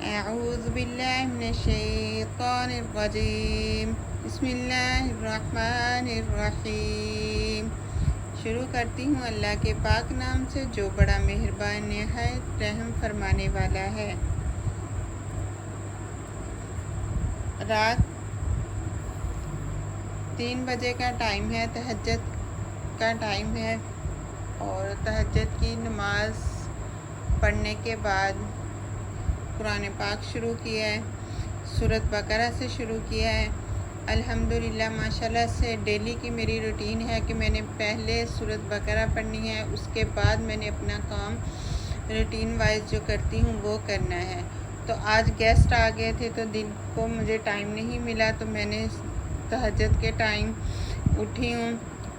अऊज़ु बिल्लाहि मिनश्शैतानिर्रजीम बिस्मिल्लाहिर्रहमानिर्रहीम। शुरू करती हूँ अल्लाह के पाक नाम से जो बड़ा मेहरबान निहायत रहम फरमाने वाला है। रात 3 बजे का टाइम है, तहज्जुद का टाइम है और तहज्जुद की नमाज पढ़ने के बाद कुरान पाक शुरू किया है, सूरत बकरा से शुरू किया है। अल्हम्दुलिल्लाह माशाल्लाह से डेली की मेरी रूटीन है कि मैंने पहले सूरत बकरा पढ़नी है, उसके बाद मैंने अपना काम रूटीन वाइज जो करती हूँ वो करना है। तो आज गेस्ट आ गए थे तो दिन को मुझे टाइम नहीं मिला, तो मैंने तहज्जुद के टाइम उठी हूँ।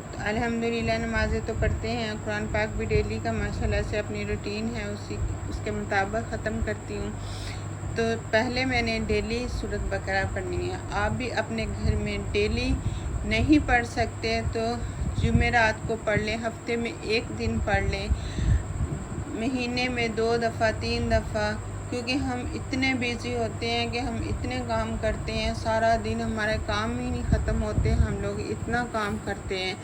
तो अल्हम्दुलिल्लाह नमाज़ें तो पढ़ते हैं, कुरान पाक भी डेली का माशाल्लाह से अपनी रूटीन है उसके मुताबिक ख़त्म करती हूँ। तो पहले मैंने डेली सूरत बकरा पढ़नी है। आप भी अपने घर में डेली नहीं पढ़ सकते तो जुमेरात को पढ़ लें, हफ्ते में 1 दिन पढ़ लें, महीने में 2 दफ़ा 3 दफ़ा, क्योंकि हम इतने बिज़ी होते हैं कि हम इतने काम करते हैं, सारा दिन हमारे काम ही नहीं ख़त्म होते, हम लोग इतना काम करते हैं।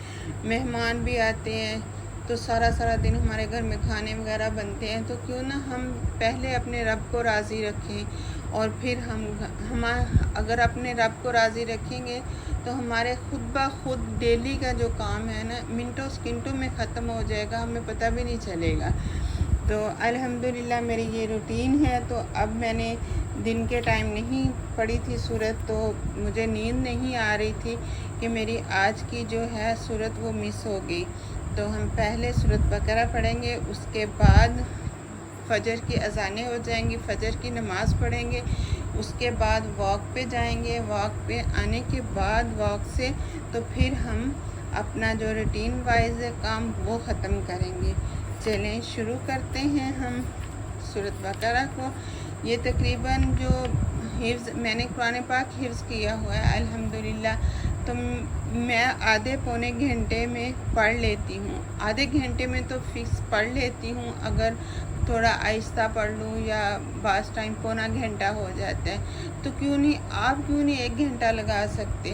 मेहमान भी आते हैं तो सारा दिन हमारे घर में खाने वगैरह बनते हैं, तो क्यों ना हम पहले अपने रब को राज़ी रखें और फिर हम अगर अपने रब को राज़ी रखेंगे तो हमारे खुद ब खुद डेली का जो काम है ना मिनटों सेकंडों में ख़त्म हो जाएगा, हमें पता भी नहीं चलेगा। तो अल्हम्दुलिल्लाह मेरी ये रूटीन है। तो अब मैंने दिन के टाइम नहीं पढ़ी थी सूरत, तो मुझे नींद नहीं आ रही थी कि मेरी आज की जो है सूरत वो मिस हो गई। तो हम पहले सूरत बकरा पढ़ेंगे, उसके बाद फ़जर की अज़ानें हो जाएंगी, फ़जर की नमाज़ पढ़ेंगे, उसके बाद वॉक पे जाएंगे, वॉक पे आने के बाद वॉक से तो फिर हम अपना जो रूटीन वाइज काम वो ख़त्म करेंगे। चलें शुरू करते हैं हम सूरत बकरा को। ये तकरीबन जो हिफ्ज़ मैंने कुरान पाक हिफ्ज़ किया हुआ है अल्हम्दुलिल्लाह, तो मैं आधे पौने घंटे में पढ़ लेती हूँ। आधे घंटे में तो फ़िक्स पढ़ लेती हूँ, अगर थोड़ा आहिस्ता पढ़ लूँ या बास टाइम पौना घंटा हो जाता है। तो क्यों नहीं, आप क्यों नहीं 1 घंटा लगा सकते?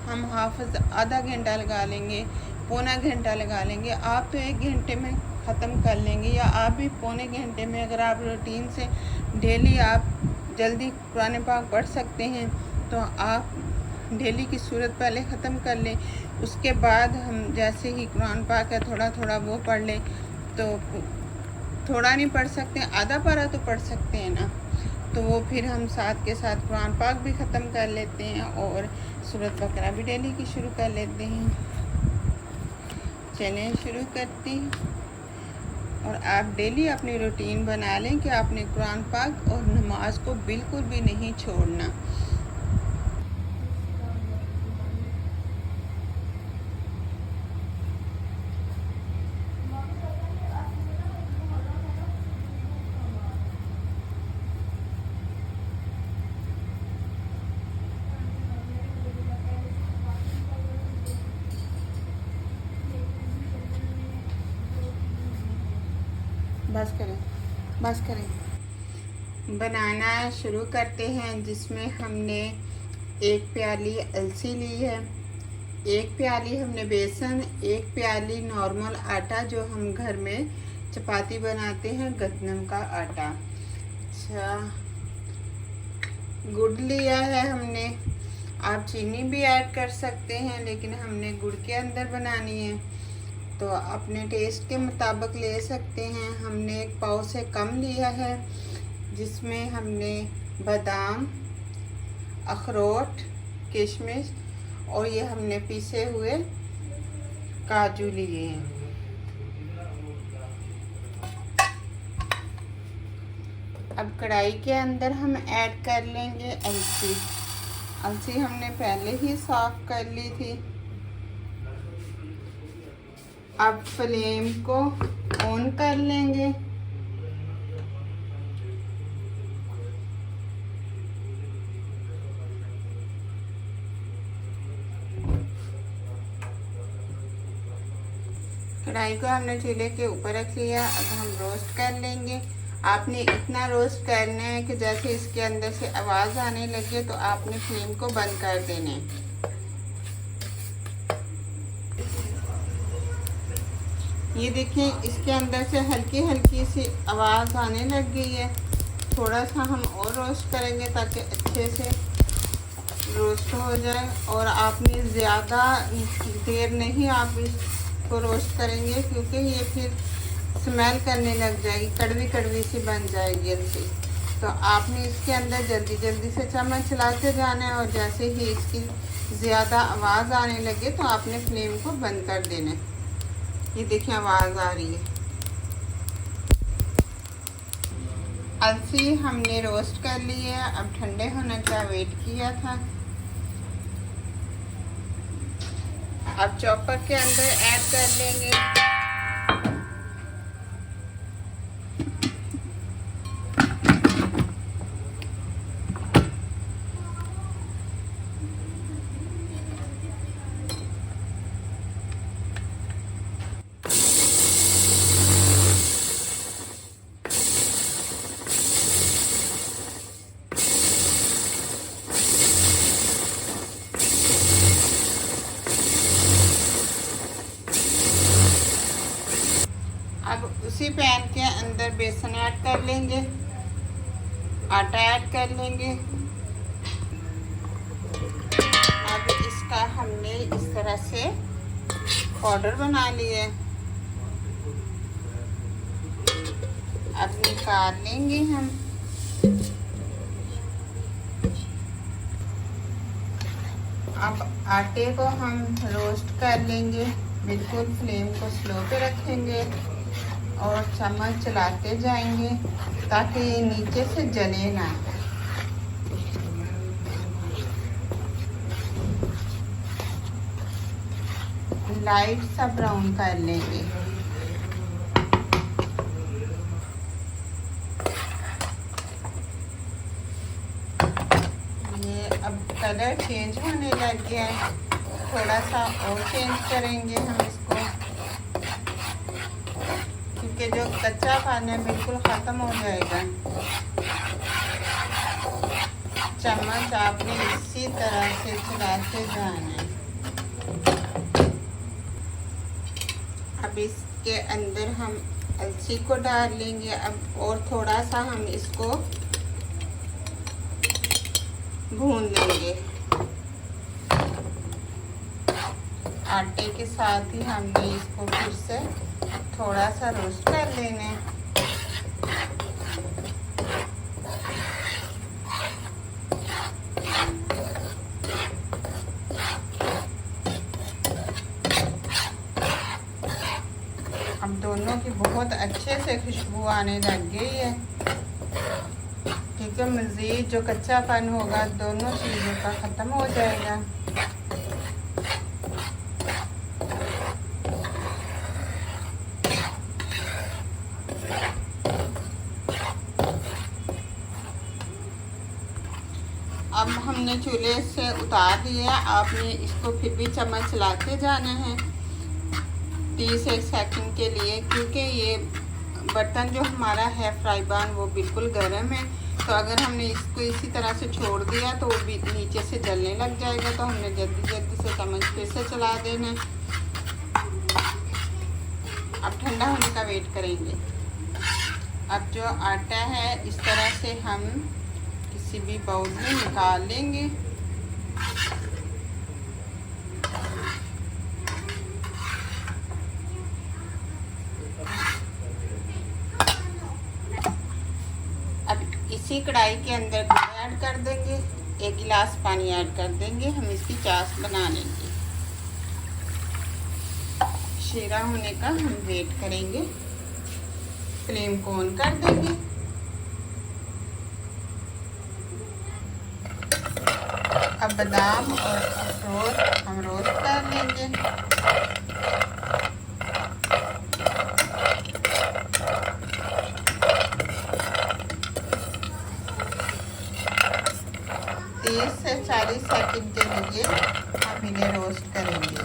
हम हाफ़िज़ आधा घंटा लगा लेंगे, पौना घंटा लगा लेंगे, आप तो 1 घंटे में ख़त्म कर लेंगे। या आप भी पौने घंटे में, अगर आप रूटीन से डेली आप जल्दी कुरान पाक पढ़ सकते हैं तो आप डेली की सूरत पहले ख़त्म कर लें, उसके बाद हम जैसे ही कुरान पाक है थोड़ा वो पढ़ लें। तो थोड़ा नहीं पढ़ सकते, आधा पारा तो पढ़ सकते हैं ना, तो वो फिर हम साथ के साथ कुरान पाक भी ख़त्म कर लेते हैं और सूरत बकरा भी डेली की शुरू कर लेते हैं। चलें शुरू करते हैं। और आप डेली अपनी रूटीन बना लें कि आपने कुरान पाक और नमाज को बिल्कुल भी नहीं छोड़ना। बस करें। बनाना शुरू करते हैं, जिसमें हमने 1 प्याली अलसी ली है, 1 प्याली हमने बेसन, 1 प्याली नॉर्मल आटा जो हम घर में चपाती बनाते हैं गंदम का आटा। अच्छा, गुड़ लिया है हमने, आप चीनी भी ऐड कर सकते हैं लेकिन हमने गुड़ के अंदर बनानी है तो अपने टेस्ट के मुताबिक ले सकते हैं। हमने 1 पाव से कम लिया है, जिसमें हमने बादाम, अखरोट, किशमिश और ये हमने पीसे हुए काजू लिए हैं। अब कढ़ाई के अंदर हम ऐड कर लेंगे अलसी। अलसी हमने पहले ही साफ़ कर ली थी। अब फ्लेम को ऑन कर लेंगे। कढ़ाई को हमने चूल्हे के ऊपर रख लिया। अब हम रोस्ट कर लेंगे। आपने इतना रोस्ट करना है कि जैसे इसके अंदर से आवाज़ आने लगे तो आपने फ्लेम को बंद कर देना है। ये देखिए इसके अंदर से हल्की हल्की सी आवाज़ आने लग गई है। थोड़ा सा हम और रोस्ट करेंगे ताकि अच्छे से रोस्ट हो जाए। और आपने ज़्यादा देर नहीं आप इसको रोस्ट करेंगे क्योंकि ये फिर स्मेल करने लग जाएगी, कड़वी कड़वी सी बन जाएगी जल्दी। तो आपने इसके अंदर जल्दी जल्दी से चम्मच चलाते जाना है और जैसे ही इसकी ज़्यादा आवाज़ आने लगे तो आपने फ्लेम को बंद कर देना है। ये देखिए आवाज़ आ रही है। अलसी हमने रोस्ट कर ली है, अब ठंडे होने का वेट किया था। अब चॉपर के अंदर ऐड कर लेंगे उसी पैन के अंदर बेसन ऐड कर लेंगे, आटा ऐड कर लेंगे। अब इसका हमने इस तरह से पाउडर बना लिया है। अब निकाल लेंगे हम। अब आटे को हम रोस्ट कर लेंगे, बिल्कुल फ्लेम को स्लो पे रखेंगे और चम्मच चलाते जाएंगे ताकि ये नीचे से जले ना। लाइट सा ब्राउन कर लेंगे। ये अब कलर चेंज होने लग गया है, थोड़ा सा और चेंज करेंगे हम इसको क्योंकि जो कच्चा पानी बिल्कुल ख़त्म हो जाएगा। चम्मच आपने इसी तरह से चलाते जाना है। अब इसके अंदर हम अलसी को डाल लेंगे अब और थोड़ा सा हम इसको भून लेंगे। आटे के साथ ही हमने इसको फिर से थोड़ा सा रोस्ट कर लेना है। अब दोनों की बहुत अच्छे से खुशबू आने लग गई है क्योंकि मज़ीद जो कच्चापन होगा दोनों चीज़ों का ख़त्म हो जाएगा। अब हमने चूल्हे से उतार दिया। आपने इसको फिर भी चम्मच चलाते जाना है 30 सेकंड के लिए क्योंकि ये बर्तन जो हमारा है फ्राई पैन वो बिल्कुल गर्म है। तो अगर हमने इसको इसी तरह से छोड़ दिया तो वो भी नीचे से जलने लग जाएगा। तो हमने जल्दी जल्दी से चम्मच फिर से चला देना। अब ठंडा होने का वेट करेंगे। अब जो आटा है इस तरह से हम किसी भी बाउल में निकाल लेंगे। अब इसी कढ़ाई के अंदर गुड़ ऐड कर देंगे, 1 गिलास पानी ऐड कर देंगे। हम इसकी चाश बना लेंगे। शीरा होने का हम वेट करेंगे। फ्लेम को ऑन कर देंगे। अब बादाम और अखरोट हम रोस्ट कर लेंगे। से 40 सेकंड के लिए हम इन्हें रोस्ट करेंगे।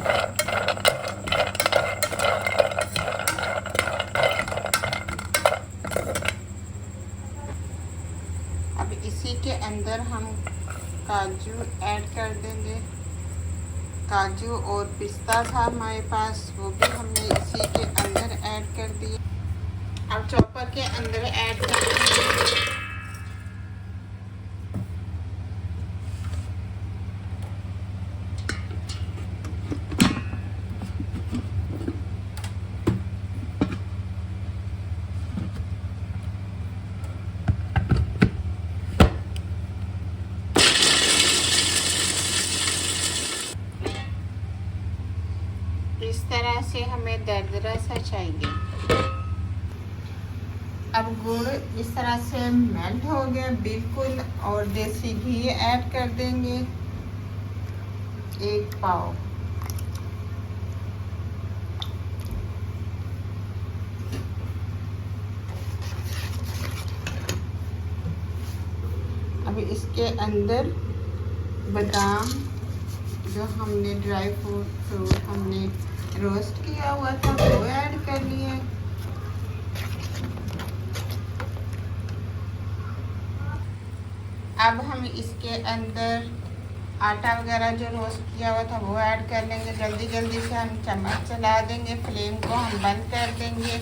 अब इसी के अंदर हम काजू ऐड कर देंगे। काजू और पिस्ता था हमारे पास, वो भी हमने इसी के अंदर ऐड कर दिए। अब चॉपर के अंदर ऐड कर देंगे इस तरह से हमें दरदरा सा चाहिए। अब गुड़ इस तरह से मेल्ट हो गया बिल्कुल, और देसी घी ऐड कर देंगे 1 पाव। अब इसके अंदर बादाम जो हमने ड्राई फ्रूट हमने रोस्ट किया हुआ था वो ऐड कर लिए। अब हम इसके अंदर आटा वगैरह जो रोस्ट किया हुआ था वो ऐड कर लेंगे। जल्दी जल्दी से हम चम्मच चला देंगे, फ्लेम को हम बंद कर देंगे।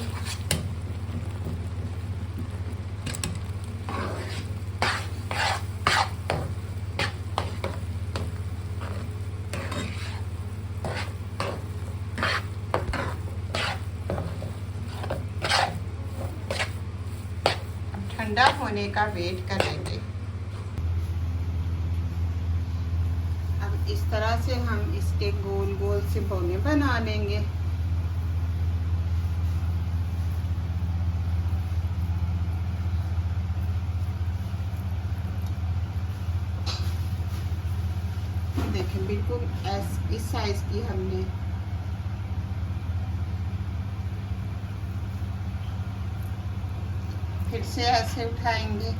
ठंडा होने का वेट करेंगे। अब इस तरह से हम इसके गोल गोल से बोने बना लेंगे। देखें बिल्कुल इस साइज की हमने फिर से ऐसे उठाएंगे।